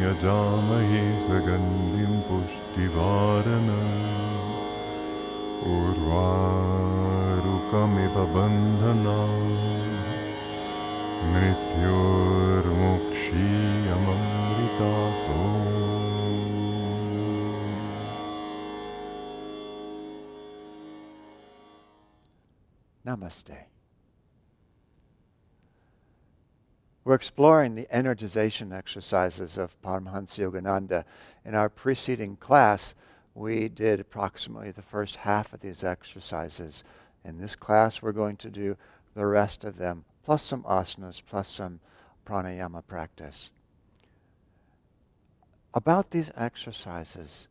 यजामहे सगन्धिं पुष्टिवर्धनम् उर्वारुकमिव बन्धनान् मृत्योर्मुक्षीयममृतातो. Namaste. We're exploring the energization exercises of Paramhansa Yogananda. In our preceding class, we did approximately the first half of these exercises. In this class, we're going to do the rest of them, plus some asanas, plus some pranayama practice. About these exercises,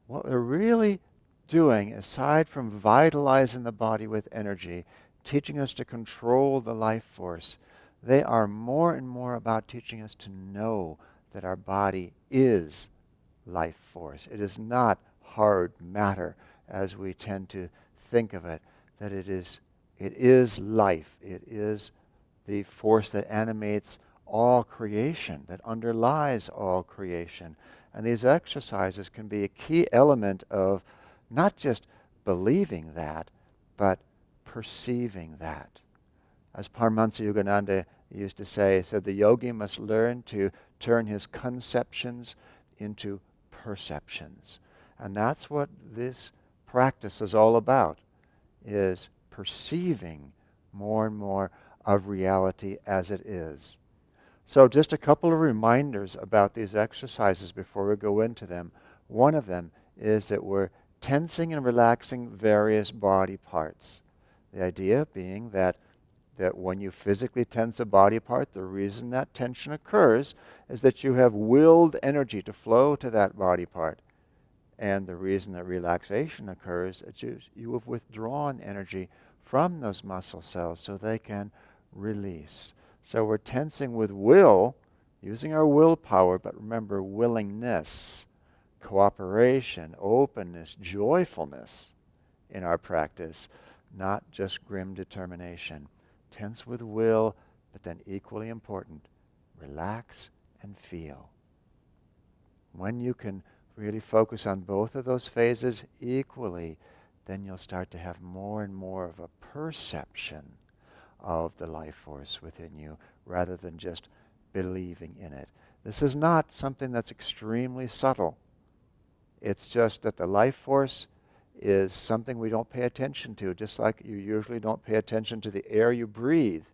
what they're really doing, aside from vitalizing the body with energy, teaching us to control the life force, they are more and more about teaching us to know that our body is life force. It is not hard matter as we tend to think of it, that it is life. It is the force that animates all creation, that underlies all creation. And these exercises can be a key element of not just believing that, but perceiving that. As Paramhansa Yogananda used to say, said the yogi must learn to turn his conceptions into perceptions. And that's what this practice is all about, is perceiving more and more of reality as it is. So just a couple of reminders about these exercises before we go into them. One of them is that we're tensing and relaxing various body parts. The idea being that when you physically tense a body part, the reason that tension occurs is that you have willed energy to flow to that body part. And the reason that relaxation occurs is you have withdrawn energy from those muscle cells so they can release. So we're tensing with will, using our willpower, but remember, willingness, cooperation, openness, joyfulness in our practice, not just grim determination. Tense with will, but then equally important, relax and feel. When you can really focus on both of those phases equally, then you'll start to have more and more of a perception of the life force within you, rather than just believing in it. This is not something that's extremely subtle. It's just that the life force is something we don't pay attention to, just like you usually don't pay attention to the air you breathe.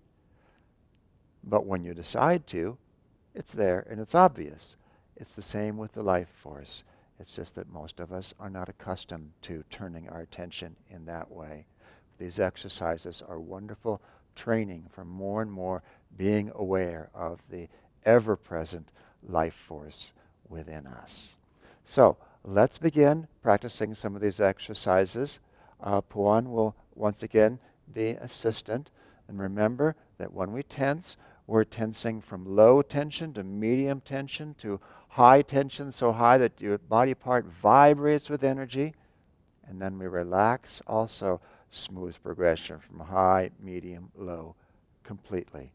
But when you decide to, it's there and it's obvious. It's the same with the life force. It's just that most of us are not accustomed to turning our attention in that way. These exercises are wonderful training for more and more being aware of the ever-present life force within us. So, let's begin practicing some of these exercises. Puan will once again be assistant. And remember that when we tense, we're tensing from low tension to medium tension to high tension, so high that your body part vibrates with energy. And then we relax, also smooth progression from high, medium, low, completely.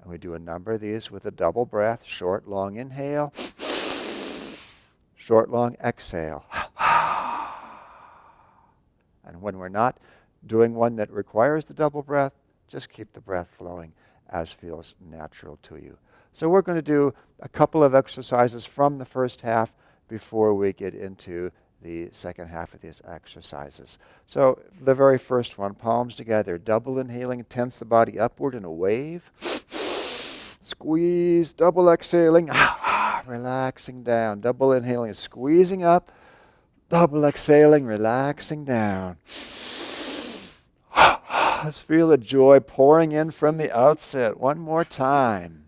And we do a number of these with a double breath, short, long inhale, short, long exhale. And when we're not doing one that requires the double breath, just keep the breath flowing as feels natural to you. So we're going to do a couple of exercises from the first half before we get into the second half of these exercises. So the very first one, palms together, double inhaling, tense the body upward in a wave. Squeeze, double exhaling, relaxing down. Double inhaling, squeezing up, double exhaling, relaxing down. Let's feel the joy pouring in from the outset. One more time.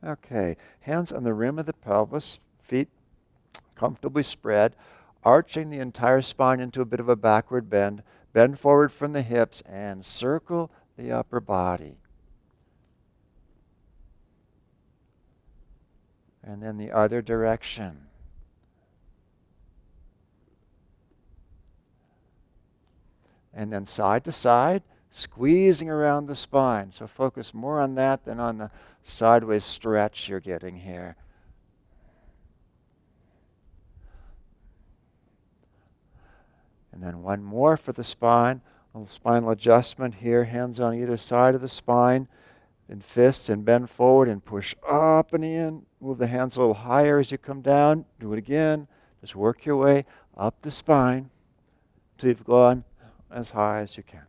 Okay, hands on the rim of the pelvis, feet comfortably spread, arching the entire spine into a bit of a backward bend. Bend forward from the hips and circle the upper body. And then the other direction. And then side to side, squeezing around the spine. So focus more on that than on the sideways stretch you're getting here. And then one more for the spine. A little spinal adjustment here, hands on either side of the spine, in fists, and bend forward and push up and in. Move the hands a little higher as you come down. Do it again. Just work your way up the spine till you've gone as high as you can.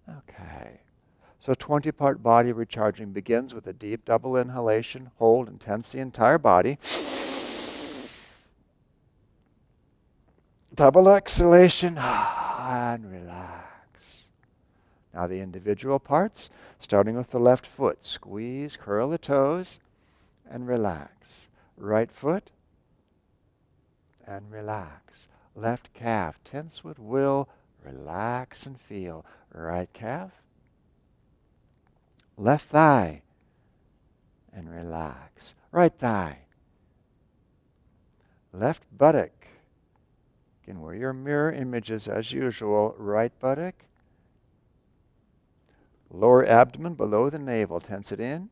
Okay. So 20-part body recharging begins with a deep double inhalation. Hold and tense the entire body. Double exhalation and relax. Now the individual parts, starting with the left foot. Squeeze, curl the toes, and relax. Right foot, and relax. Left calf, tense with will, relax and feel. Right calf, left thigh, and relax. Right thigh, left buttock. Again, where your mirror images as usual. Right buttock, lower abdomen below the navel. Tense it in,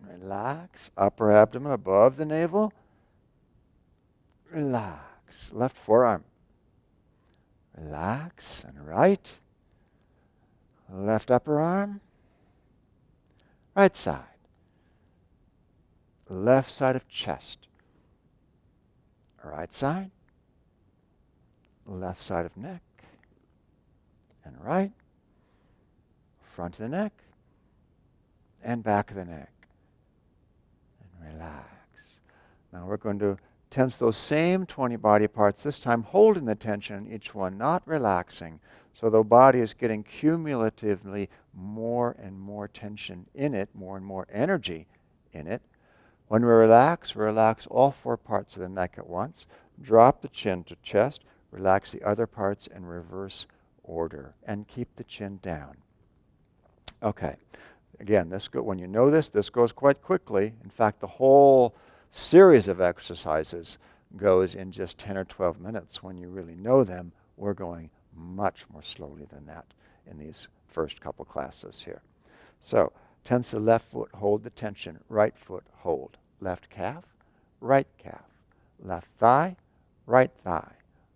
relax. Upper abdomen above the navel, relax. Left forearm, relax. And right, left upper arm, right side, left side of chest, right side, left side of neck, and right, front of the neck, and back of the neck. And relax. Now we're going to tense those same 20 body parts, this time holding the tension in each one, not relaxing. So the body is getting cumulatively more and more tension in it, more and more energy in it. When we relax all 4 parts of the neck at once. Drop the chin to chest. Relax the other parts in reverse order. And keep the chin down. Okay. Again, when you know this goes quite quickly. In fact, the whole series of exercises goes in just 10 or 12 minutes. When you really know them, we're going much more slowly than that in these first couple classes here. So, tense the left foot, hold the tension. Right foot, hold. Left calf, right calf. Left thigh, right thigh.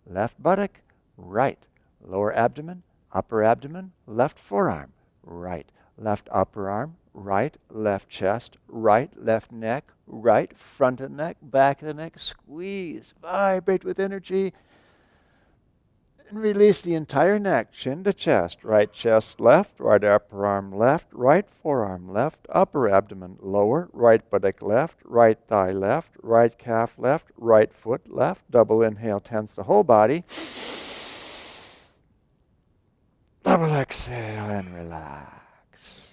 Left buttock, right. Lower abdomen, upper abdomen. Left forearm, right. Left upper arm, right. Left chest, right. Left neck, right. Front of the neck, back of the neck. Squeeze, vibrate with energy. And release the entire neck, chin to chest. Right chest left, right upper arm left, right forearm left, upper abdomen lower, right buttock left, right thigh left, right calf left, right foot left. Double inhale, tense the whole body. Double exhale and relax.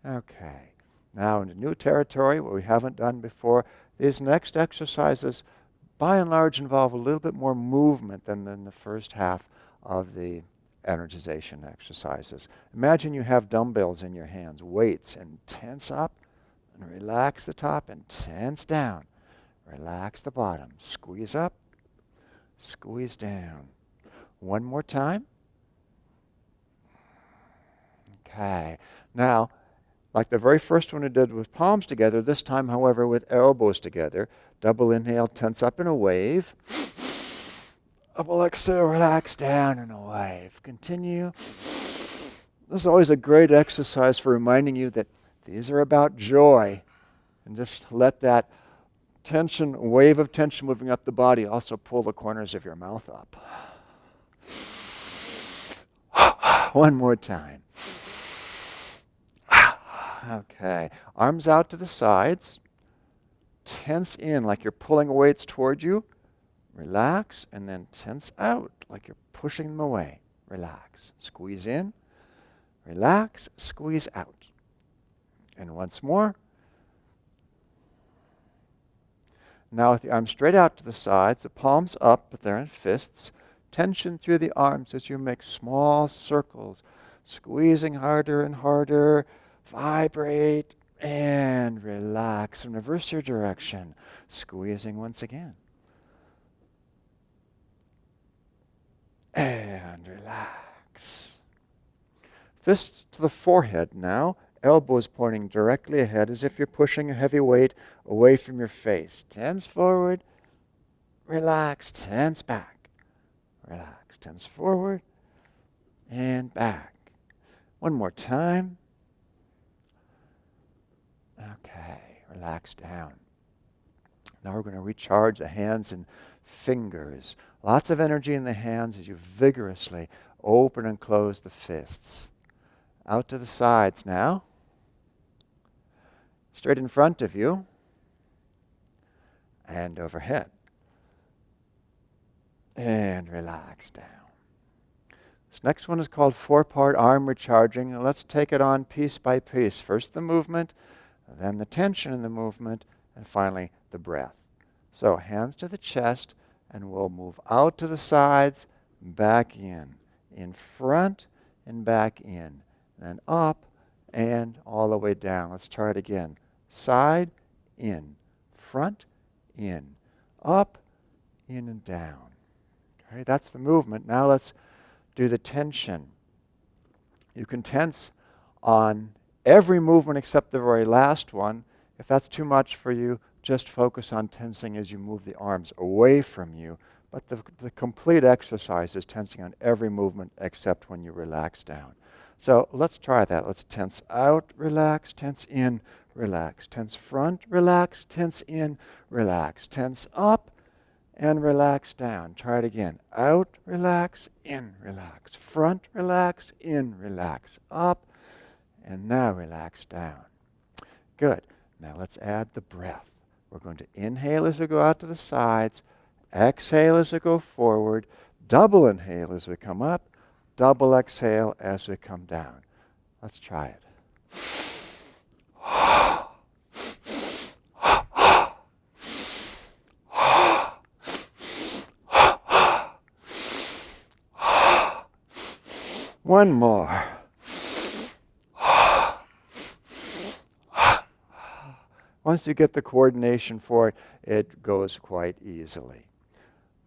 Okay. Now into new territory, what we haven't done before. These next exercises by and large involve a little bit more movement than in the first half of the energization exercises. Imagine you have dumbbells in your hands, weights, and tense up and relax the top and tense down. Relax the bottom. Squeeze up, squeeze down. One more time. Okay. Now, like the very first one we did with palms together, this time, however, with elbows together. Double inhale, tense up in a wave. Double exhale, relax down in a wave. Continue. This is always a great exercise for reminding you that these are about joy. And just let that tension, wave of tension moving up the body also pull the corners of your mouth up. One more time. Okay. Arms out to the sides. Tense in like you're pulling weights toward you. Relax, and then tense out like you're pushing them away. Relax. Squeeze in. Relax. Squeeze out. And once more. Now with the arms straight out to the sides, the palms up, but they're in fists. Tension through the arms as you make small circles. Squeezing harder and harder. Vibrate. And relax and reverse your direction. Squeezing once again. and relax. Fists to the forehead now, elbows pointing directly ahead as if you're pushing a heavy weight away from your face. Tense forward, relax, tense back. Relax, tense forward, and back. One more time. Okay, relax down. Now we're going to recharge the hands and fingers. Lots of energy in the hands as you vigorously open and close the fists. Out to the sides now. Straight in front of you. And overhead. And relax down. This next one is called 4-part arm recharging. And let's take it on piece by piece. First the movement, then the tension in the movement, and finally the breath. So hands to the chest, and we'll move out to the sides, back in front and back in, then up and all the way down. Let's try it again. Side, in, front, in, up, in and down. Okay, that's the movement. Now let's do the tension. You can tense on every movement except the very last one. If that's too much for you, just focus on tensing as you move the arms away from you. But the complete exercise is tensing on every movement except when you relax down. So let's try that. Let's tense out, relax, tense in, relax. Tense front, relax, tense in, relax. Tense up and relax down. Try it again. Out, relax, in, relax. Front, relax, in, relax. Up, and now relax down. Good. Now let's add the breath. We're going to inhale as we go out to the sides, exhale as we go forward, double inhale as we come up, double exhale as we come down. Let's try it. One more. Once you get the coordination for it, it goes quite easily.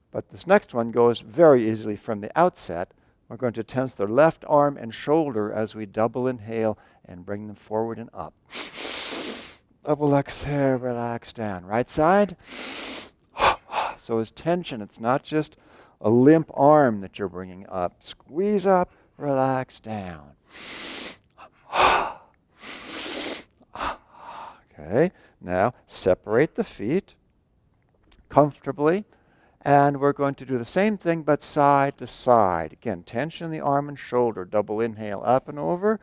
But this next one goes very easily from the outset. We're going to tense the left arm and shoulder as we double inhale and bring them forward and up. Double exhale, relax down. Right side. So it's tension. It's not just a limp arm that you're bringing up. Squeeze up, relax down. Okay, now separate the feet comfortably, and we're going to do the same thing but side to side. Again, tension in the arm and shoulder. Double inhale up and over,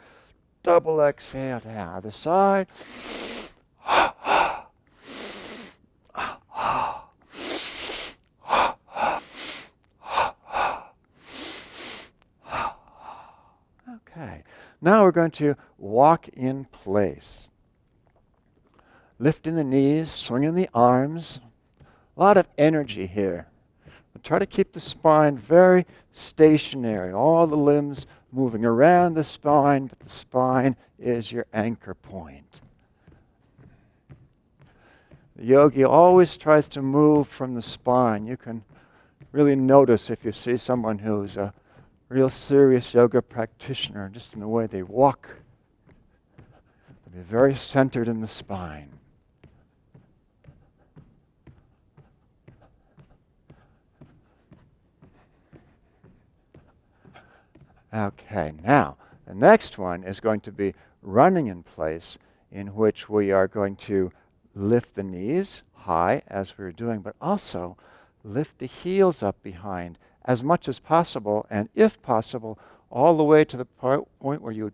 double exhale down. Other side. Okay, now we're going to walk in place. Lifting the knees, swinging the arms. A lot of energy here. But try to keep the spine very stationary. All the limbs moving around the spine, but the spine is your anchor point. The yogi always tries to move from the spine. You can really notice if you see someone who's a real serious yoga practitioner, just in the way they walk. They'll be very centered in the spine. Okay, now the next one is going to be running in place, in which we are going to lift the knees high as we were doing, but also lift the heels up behind as much as possible, and if possible, all the way to the point where you would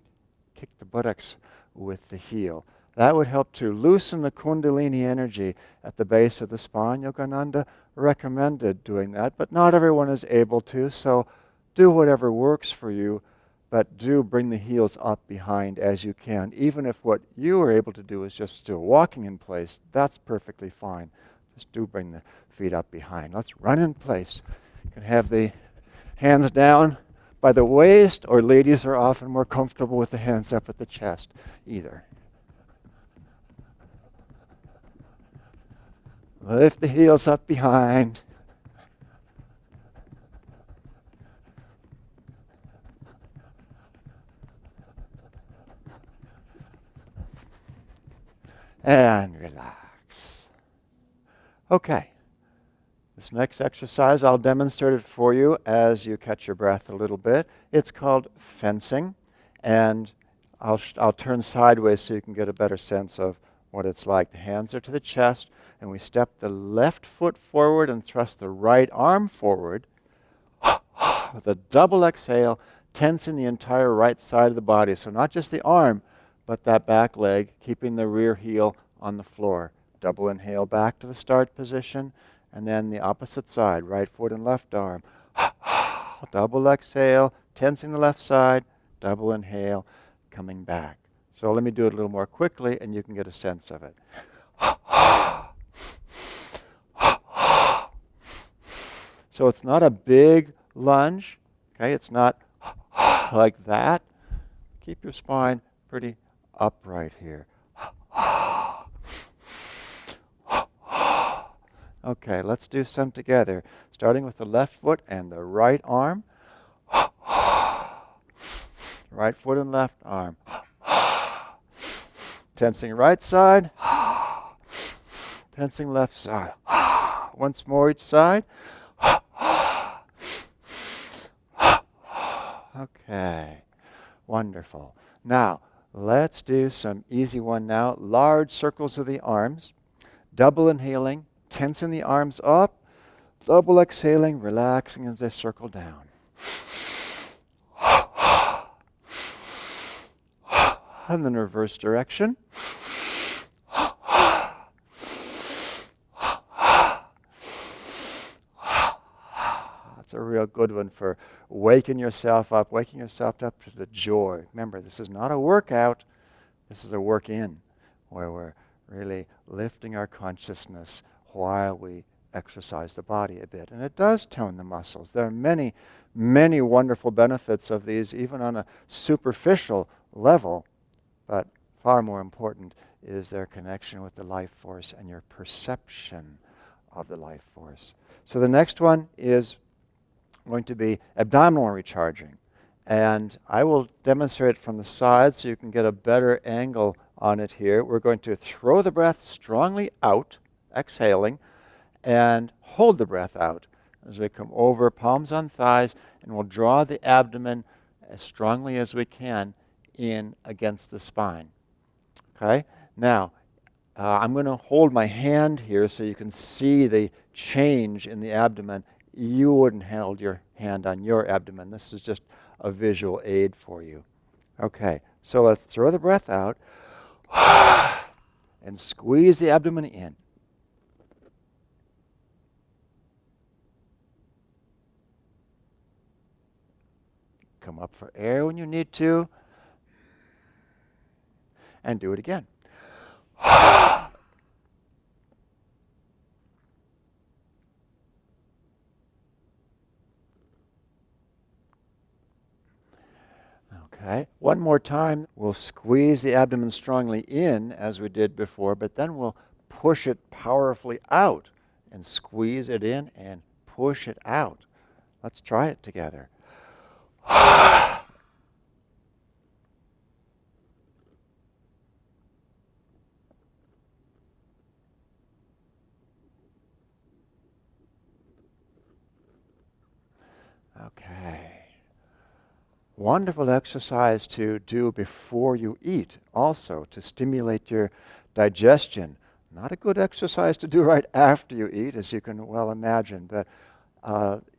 kick the buttocks with the heel. That would help to loosen the Kundalini energy at the base of the spine. Yogananda recommended doing that, but not everyone is able to, so do whatever works for you, but do bring the heels up behind as you can. Even if what you are able to do is just still walking in place, that's perfectly fine. Just do bring the feet up behind. Let's run in place. You can have the hands down by the waist, or ladies are often more comfortable with the hands up at the chest, either. Lift the heels up behind. and relax. Okay. This next exercise, I'll demonstrate it for you as you catch your breath a little bit. It's called fencing, and I'll turn sideways so you can get a better sense of what it's like. The hands are to the chest, and we step the left foot forward and thrust the right arm forward with a double exhale, tensing the entire right side of the body. So not just the arm, but that back leg, keeping the rear heel on the floor. Double inhale back to the start position. And then the opposite side, right foot and left arm. Double exhale, tensing the left side, double inhale, coming back. So let me do it a little more quickly and you can get a sense of it. So it's not a big lunge, okay? It's not like that. Keep your spine pretty upright here. Okay, let's do some together. Starting with the left foot and the right arm. Right foot and left arm. Tensing right side. Tensing left side. Once more each side. Okay, wonderful. Now, let's do some easy one now. Large circles of the arms. Double inhaling. Tensing the arms up, double exhaling, relaxing as they circle down. And then reverse direction. That's a real good one for waking yourself up to the joy. Remember, this is not a workout, this is a work in, where we're really lifting our consciousness while we exercise the body a bit. And it does tone the muscles. There are many, many wonderful benefits of these, even on a superficial level, but far more important is their connection with the life force and your perception of the life force. So the next one is going to be abdominal recharging. And I will demonstrate it from the side so you can get a better angle on it here. We're going to throw the breath strongly out, exhaling, and hold the breath out as we come over, palms on thighs, and we'll draw the abdomen as strongly as we can in against the spine. Okay? Now, I'm going to hold my hand here so you can see the change in the abdomen. You wouldn't hold your hand on your abdomen. This is just a visual aid for you. Okay, so let's throw the breath out and squeeze the abdomen in. Come up for air when you need to. And do it again. Okay, one more time. We'll squeeze the abdomen strongly in as we did before, but then we'll push it powerfully out and squeeze it in and push it out. Let's try it together. Okay. Wonderful exercise to do before you eat, also to stimulate your digestion. Not a good exercise to do right after you eat, as you can well imagine, but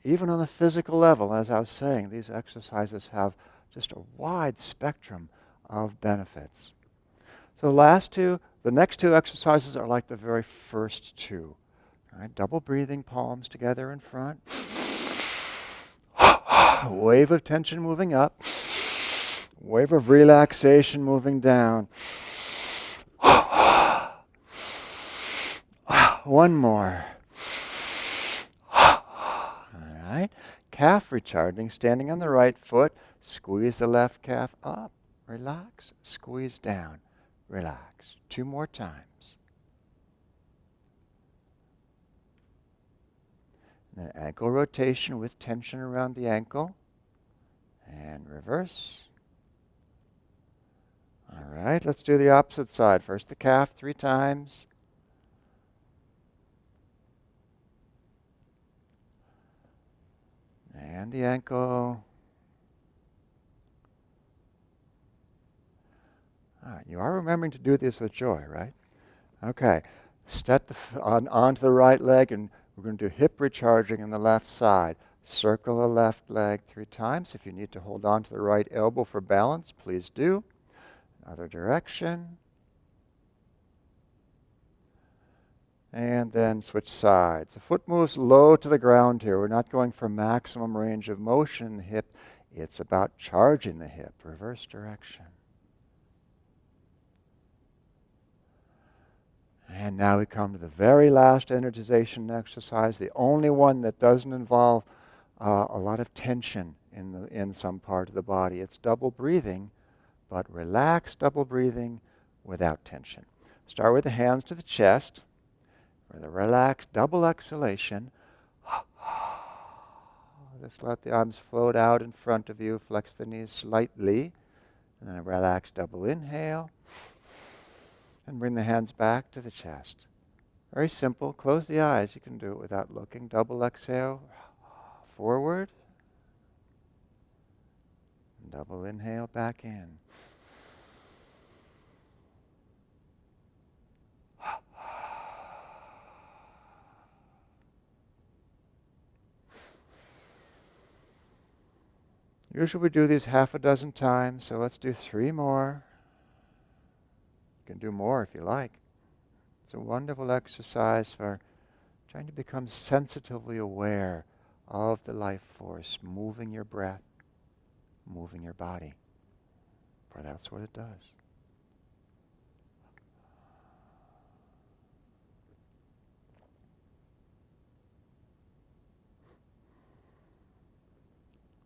even on a physical level, as I was saying, these exercises have just a wide spectrum of benefits. So the next two exercises are like the very first two. All right, double breathing, palms together in front. Wave of tension moving up. Wave of relaxation moving down. One more. All right. Calf recharging, standing on the right foot. Squeeze the left calf up. Relax. Squeeze down. Relax. Two more times. And then ankle rotation with tension around the ankle. And reverse. All right, let's do the opposite side. First the calf 3 times. And the ankle. All right, you are remembering to do this with joy, right? Okay, step onto the right leg, and we're going to do hip recharging in the left side. Circle the left leg 3 times. If you need to hold on to the right elbow for balance, please do. Other direction. And then switch sides. The foot moves low to the ground here. We're not going for maximum range of motion in the hip. It's about charging the hip, reverse direction. And now we come to the very last energization exercise, the only one that doesn't involve a lot of tension in some part of the body. It's double breathing, but relaxed double breathing without tension. Start with the hands to the chest. With a relaxed double exhalation, just let the arms float out in front of you, flex the knees slightly, and then a relaxed double inhale, and bring the hands back to the chest. Very simple. Close the eyes. You can do it without looking. Double exhale, forward, and double inhale back in. Usually we do these half a dozen times, so let's do 3 more. You can do more if you like. It's a wonderful exercise for trying to become sensitively aware of the life force, moving your breath, moving your body, for that's what it does.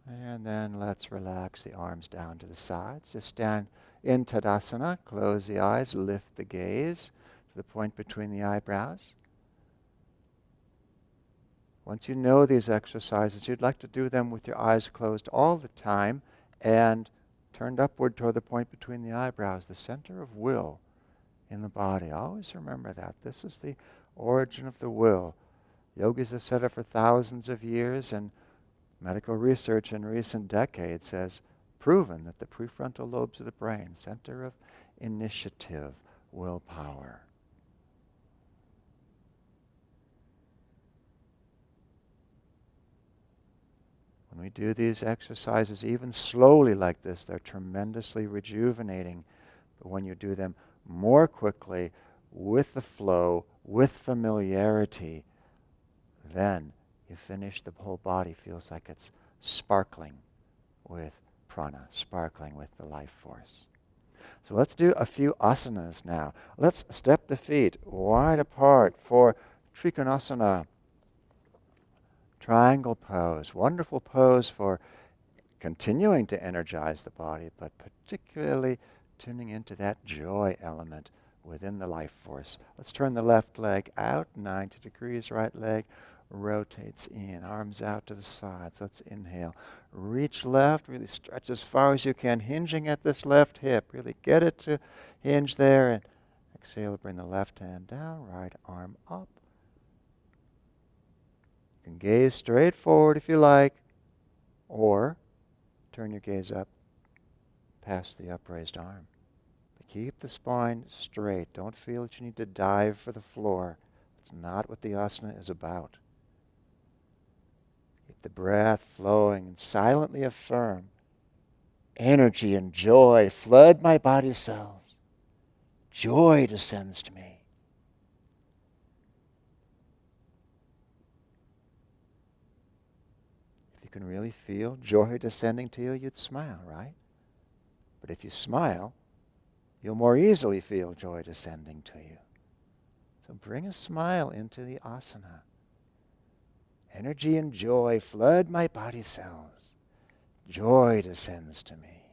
And then let's relax the arms down to the sides. Just stand in Tadasana, close the eyes, lift the gaze to the point between the eyebrows. Once you know these exercises, you'd like to do them with your eyes closed all the time and turned upward toward the point between the eyebrows, the center of will in the body. Always remember that. This is the origin of the will. Yogis have said it for thousands of years, and medical research in recent decades has proven that the prefrontal lobes of the brain, center of initiative, willpower. When we do these exercises, even slowly like this, they're tremendously rejuvenating. But when you do them more quickly, with the flow, with familiarity, then you finish, the whole body feels like it's sparkling with prana, sparkling with the life force. So let's do a few asanas now. Let's step the feet wide apart for Trikonasana, triangle pose. Wonderful pose for continuing to energize the body, but particularly tuning into that joy element within the life force. Let's turn the left leg out, 90 degrees, right leg rotates in, arms out to the sides. Let's inhale. Reach left, really stretch as far as you can, hinging at this left hip. Really get it to hinge there. And exhale, bring the left hand down, right arm up. You can gaze straight forward if you like, or turn your gaze up past the upraised arm. But keep the spine straight. Don't feel that you need to dive for the floor. It's not what the asana is about. Keep the breath flowing and silently affirm, energy and joy flood my body cells. Joy descends to me. If you can really feel joy descending to you, you'd smile, right? But if you smile, you'll more easily feel joy descending to you. So bring a smile into the asana. Energy and joy flood my body cells. Joy descends to me.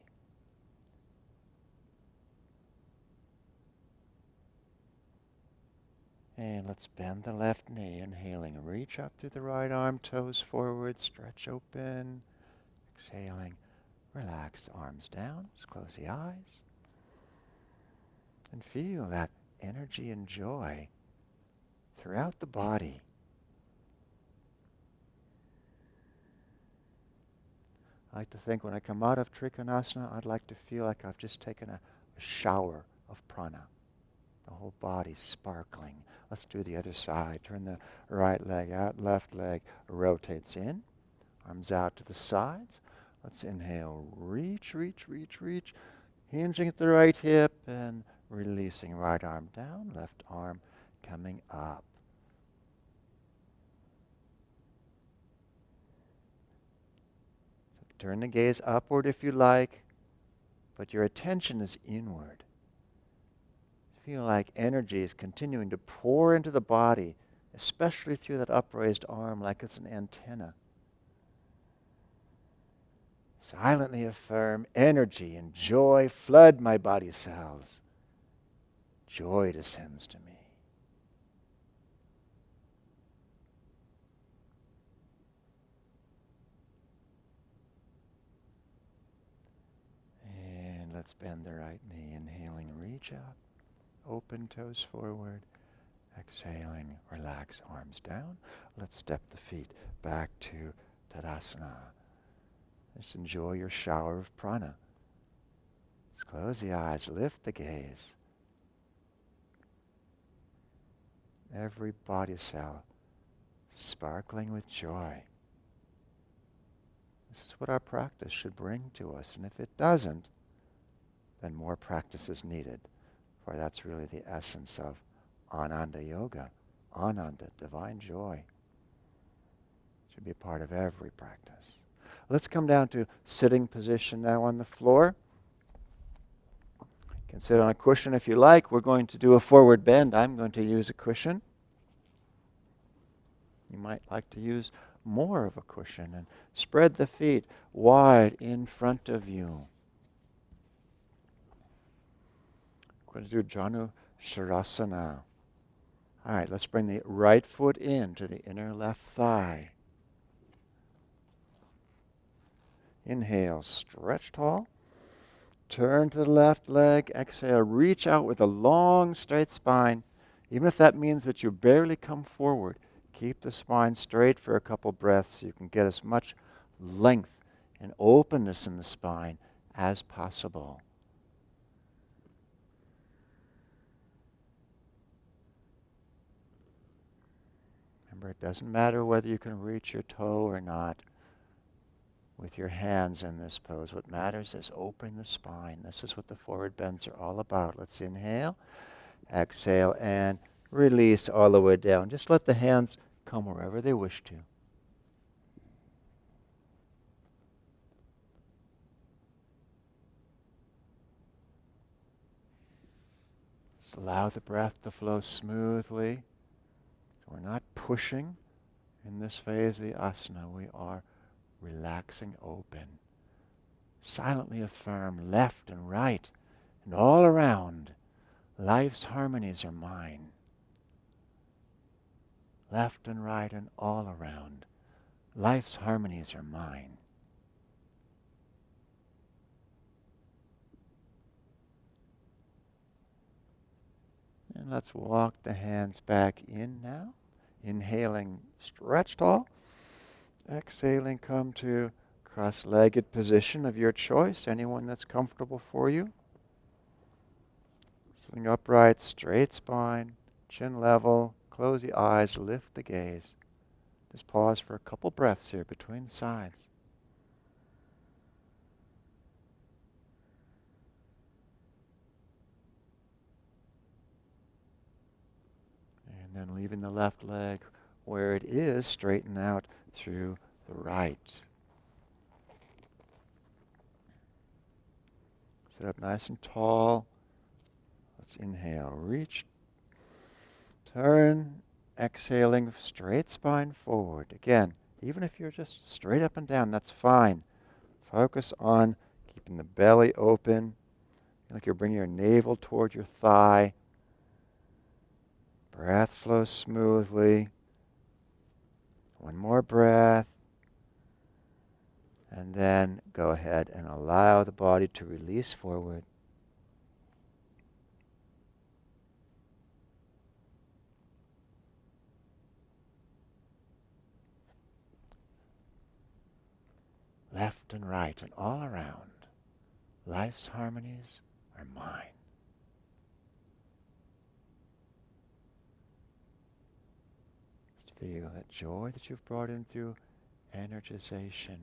And let's bend the left knee, inhaling. Reach up through the right arm, toes forward, stretch open. Exhaling, relax the arms down. Just close the eyes. And feel that energy and joy throughout the body. I like to think when I come out of Trikonasana, I'd like to feel like I've just taken a shower of prana. The whole body sparkling. Let's do the other side. Turn the right leg out, left leg rotates in. Arms out to the sides. Let's inhale, reach, reach, reach, reach. Hinging at the right hip and releasing right arm down, left arm coming up. Turn the gaze upward if you like, but your attention is inward. Feel like energy is continuing to pour into the body, especially through that upraised arm like it's an antenna. Silently affirm, energy and joy flood my body cells. Joy descends to me. And let's bend the right knee. Inhaling, reach up. Open toes forward. Exhaling, relax arms down. Let's step the feet back to Tadasana. Just enjoy your shower of prana. Let's close the eyes, lift the gaze. Every body cell sparkling with joy. This is what our practice should bring to us. And if it doesn't, then more practice is needed. For that's really the essence of Ananda Yoga. Ananda, divine joy. Should be a part of every practice. Let's come down to sitting position now on the floor. You can sit on a cushion if you like. We're going to do a forward bend. I'm going to use a cushion. You might like to use more of a cushion and spread the feet wide in front of you. We're going to do Janu Sharasana. All right, let's bring the right foot in to the inner left thigh. Inhale, stretch tall. Turn to the left leg. Exhale, reach out with a long, straight spine. Even if that means that you barely come forward, keep the spine straight for a couple breaths so you can get as much length and openness in the spine as possible. Remember, it doesn't matter whether you can reach your toe or not with your hands in this pose. What matters is opening the spine. This is what the forward bends are all about. Let's inhale, exhale, and release all the way down. Just let the hands come wherever they wish to. Just allow the breath to flow smoothly. So we're not pushing in this phase of the asana. We are relaxing open. Silently affirm left and right and all around. Life's harmonies are mine. Left and right and all around. Life's harmonies are mine. And let's walk the hands back in now. Inhaling, stretch tall. Exhaling, come to cross-legged position of your choice, anyone that's comfortable for you. Sitting upright, straight spine, chin level, close the eyes, lift the gaze. Just pause for a couple breaths here between sides. And then leaving the left leg where it is, straighten out through the right. Sit up nice and tall. Let's inhale, reach, turn, exhaling, straight spine forward. Again, even if you're just straight up and down, that's fine. Focus on keeping the belly open, like you're bringing your navel toward your thigh. Breath flows smoothly. One more breath. And then go ahead and allow the body to release forward. left and right and all around. Life's harmonies are mine. Just feel that joy that you've brought in through energization.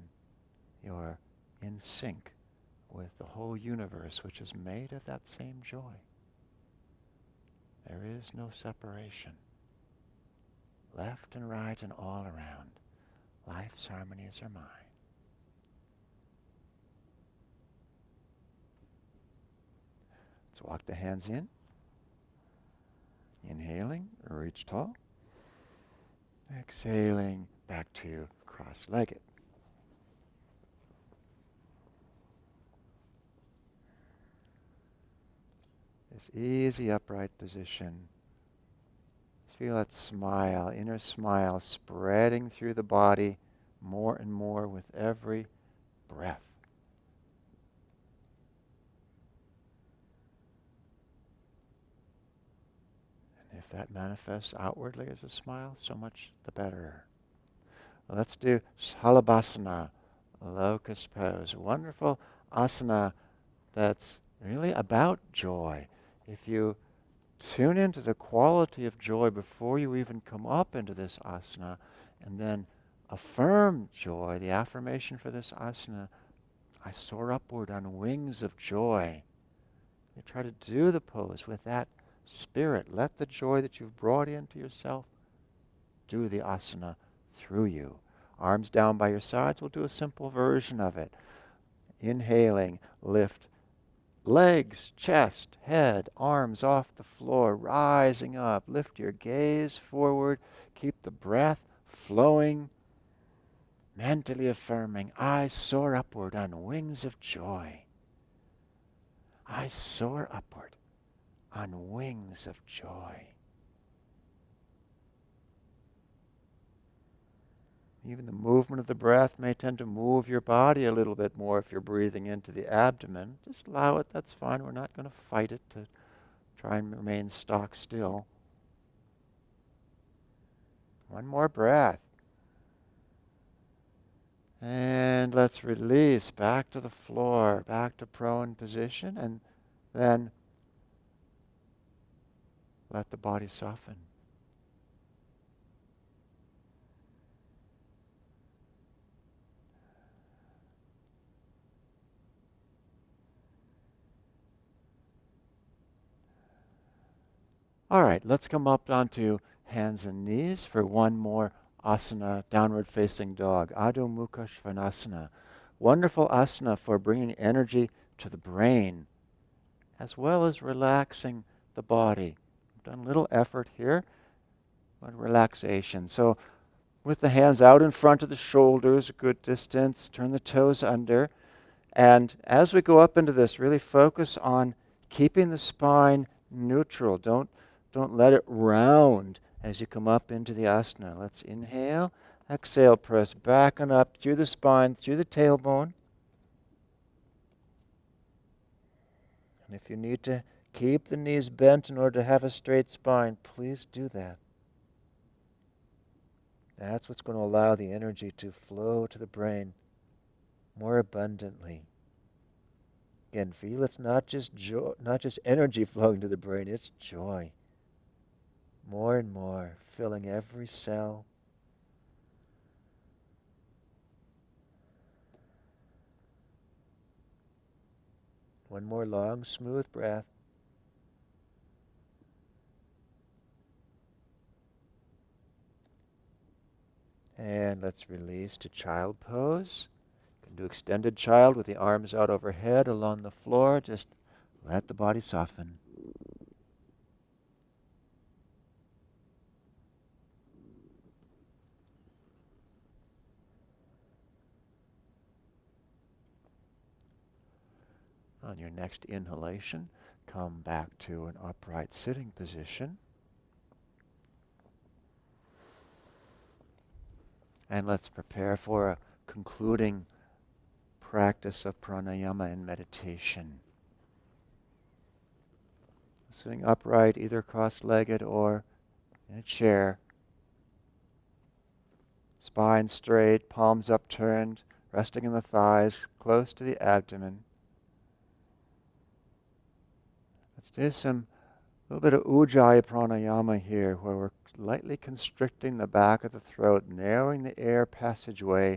You're in sync with the whole universe, which is made of that same joy. There is no separation. Left and right and all around. Life's harmonies are mine. Let's walk the hands in. Inhaling, reach tall. Exhaling, back to cross-legged. This easy upright position. Feel that smile, inner smile, spreading through the body more and more with every breath. And if that manifests outwardly as a smile, so much the better. Well, let's do Shalabhasana, Locust pose. Wonderful asana that's really about joy. If you tune into the quality of joy before you even come up into this asana, and then affirm joy, the affirmation for this asana, I soar upward on wings of joy. You try to do the pose with that spirit. Let the joy that you've brought into yourself do the asana through you. Arms down by your sides, we'll do a simple version of it. Inhaling, lift legs, chest, head, arms off the floor, rising up. Lift your gaze forward. Keep the breath flowing. Mentally affirming, I soar upward on wings of joy. I soar upward on wings of joy. Even the movement of the breath may tend to move your body a little bit more if you're breathing into the abdomen. Just allow it, that's fine. We're not going to fight it to try and remain stock still. One more breath. And let's release back to the floor, back to prone position, and then let the body soften. All right, let's come up onto hands and knees for one more asana, downward facing dog, Adho Mukha Svanasana. Wonderful asana for bringing energy to the brain, as well as relaxing the body. We've done a little effort here, but relaxation. So with the hands out in front of the shoulders, a good distance, turn the toes under. And as we go up into this, really focus on keeping the spine neutral. Don't let it round as you come up into the asana. Let's inhale, exhale, press back and up through the spine, through the tailbone. And if you need to keep the knees bent in order to have a straight spine, please do that. That's what's going to allow the energy to flow to the brain more abundantly. Again, feel it's not just joy, not just energy flowing to the brain, it's joy. More and more, filling every cell. One more long, smooth breath. And let's release to child pose. You can do extended child with the arms out overhead along the floor. Just let the body soften. On your next inhalation, come back to an upright sitting position. And let's prepare for a concluding practice of pranayama and meditation. Sitting upright, either cross-legged or in a chair. Spine straight, palms upturned, resting in the thighs, close to the abdomen. Let's do some little bit of Ujjayi Pranayama here, where we're lightly constricting the back of the throat, narrowing the air passageway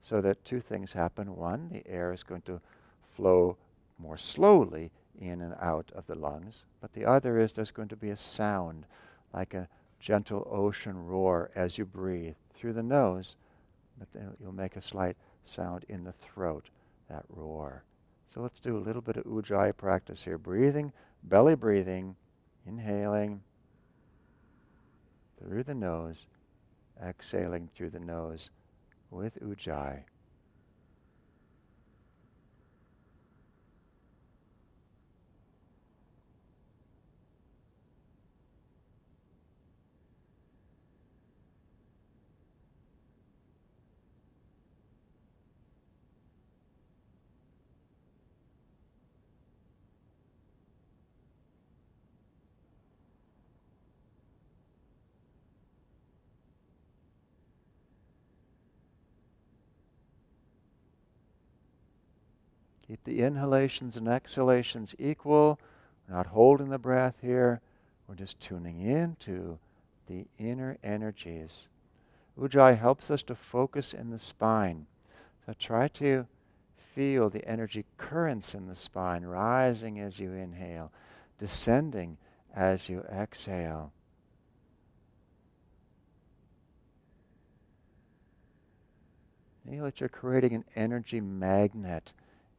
so that two things happen. One, the air is going to flow more slowly in and out of the lungs. But the other is there's going to be a sound, like a gentle ocean roar as you breathe through the nose, but then you'll make a slight sound in the throat, that roar. So let's do a little bit of Ujjayi practice here. Breathing, belly breathing, inhaling through the nose, exhaling through the nose with Ujjayi. Keep the inhalations and exhalations equal. We're not holding the breath here. We're just tuning into the inner energies. Ujjayi helps us to focus in the spine. So try to feel the energy currents in the spine, rising as you inhale, descending as you exhale. Feel that you're creating an energy magnet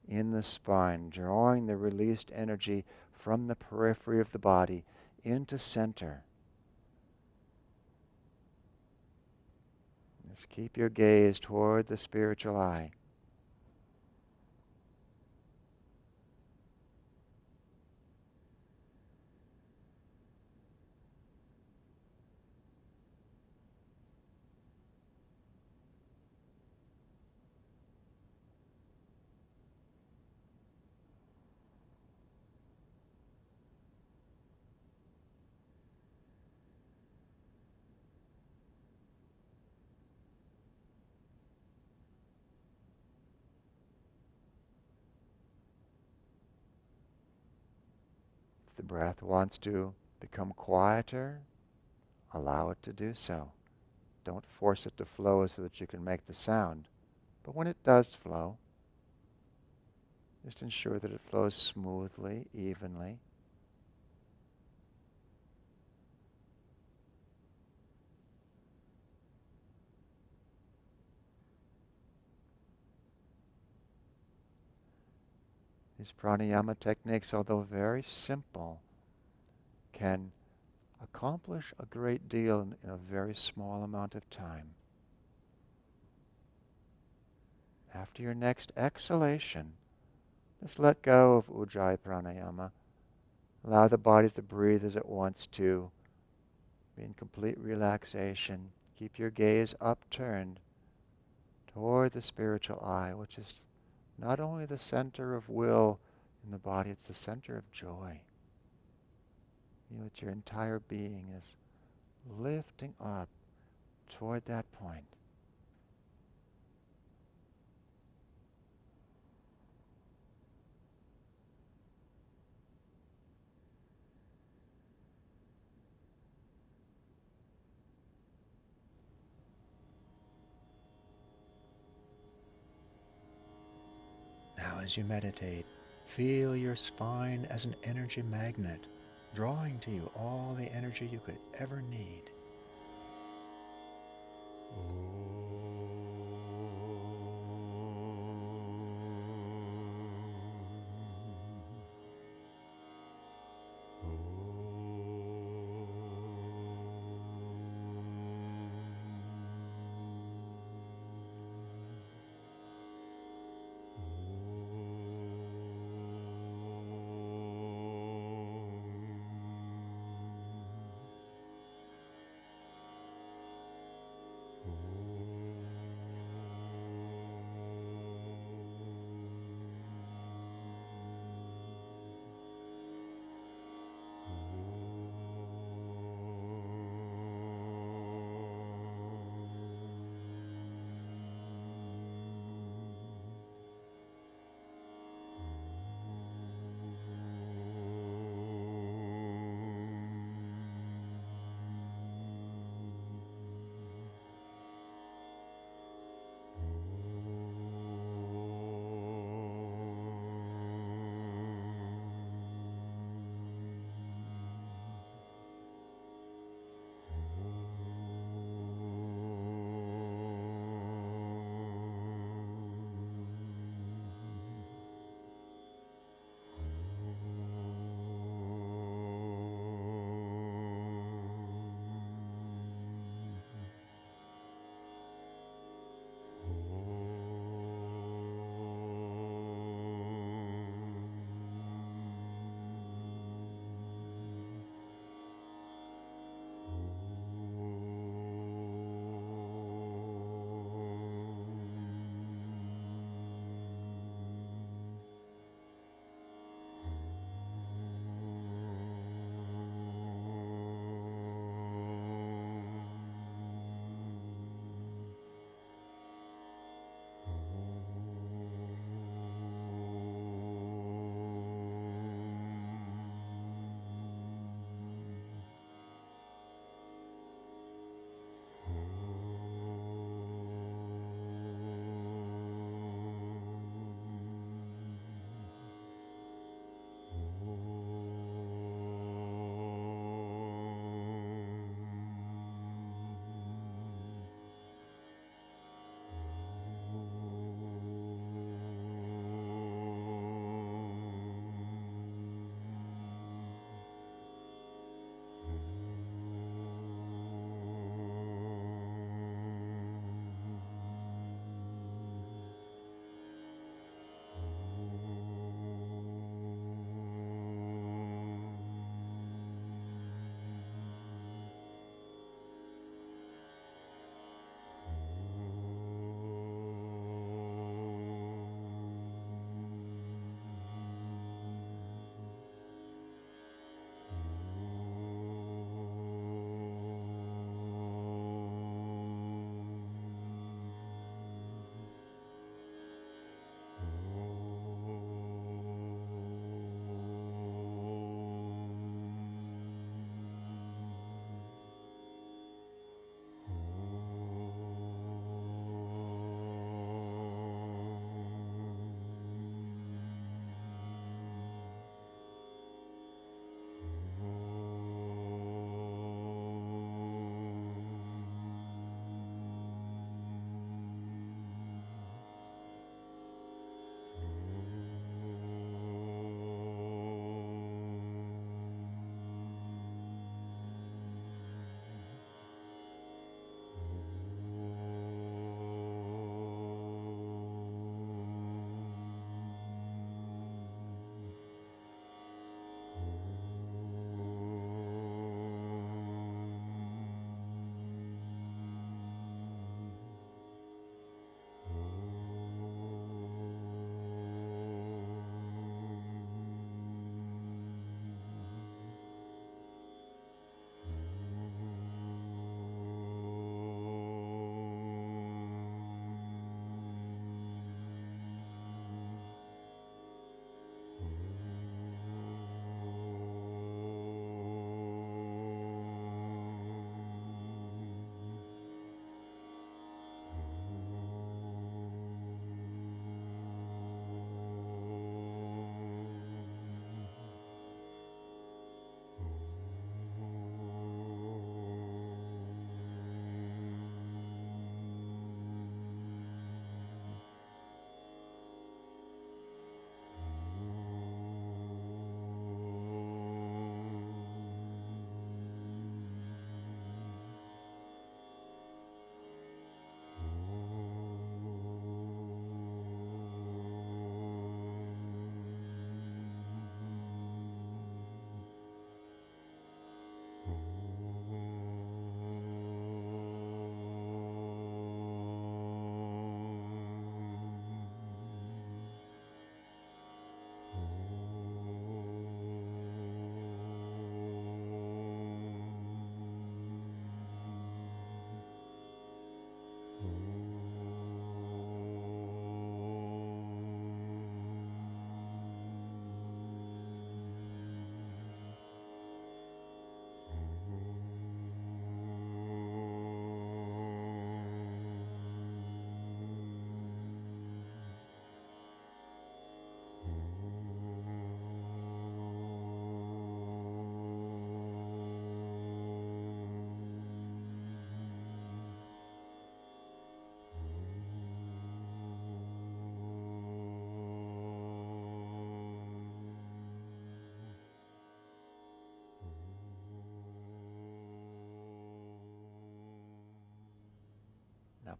in the spine, drawing the released energy from the periphery of the body into center. Just keep your gaze toward the spiritual eye. If the breath wants to become quieter, allow it to do so. Don't force it to flow so that you can make the sound. But when it does flow, just ensure that it flows smoothly, evenly. These pranayama techniques, although very simple, can accomplish a great deal in a very small amount of time. After your next exhalation, just let go of Ujjayi Pranayama. Allow the body to breathe as it wants to. Be in complete relaxation. Keep your gaze upturned toward the spiritual eye, which is not only the center of will in the body, it's the center of joy. Feel that your entire being is lifting up toward that point. Now as you meditate, feel your spine as an energy magnet, drawing to you all the energy you could ever need.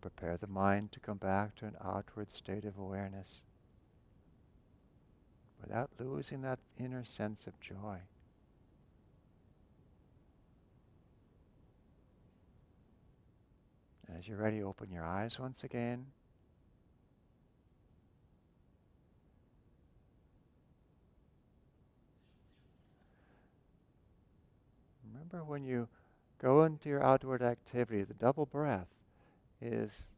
prepare the mind to come back to an outward state of awareness without losing that inner sense of joy. And as you're ready, open your eyes once again. Remember, when you go into your outward activity, the double breath is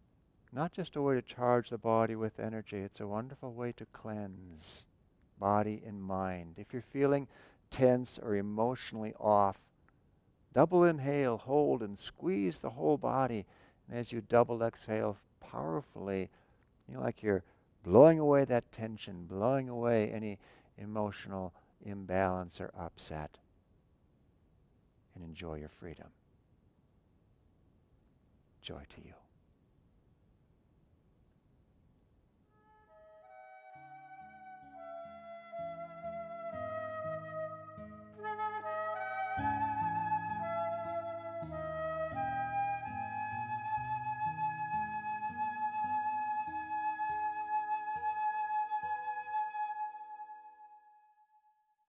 not just a way to charge the body with energy, it's a wonderful way to cleanse body and mind. If you're feeling tense or emotionally off, double inhale, hold, and squeeze the whole body. And as you double exhale powerfully, like you're blowing away that tension, blowing away any emotional imbalance or upset. And enjoy your freedom. Joy to you.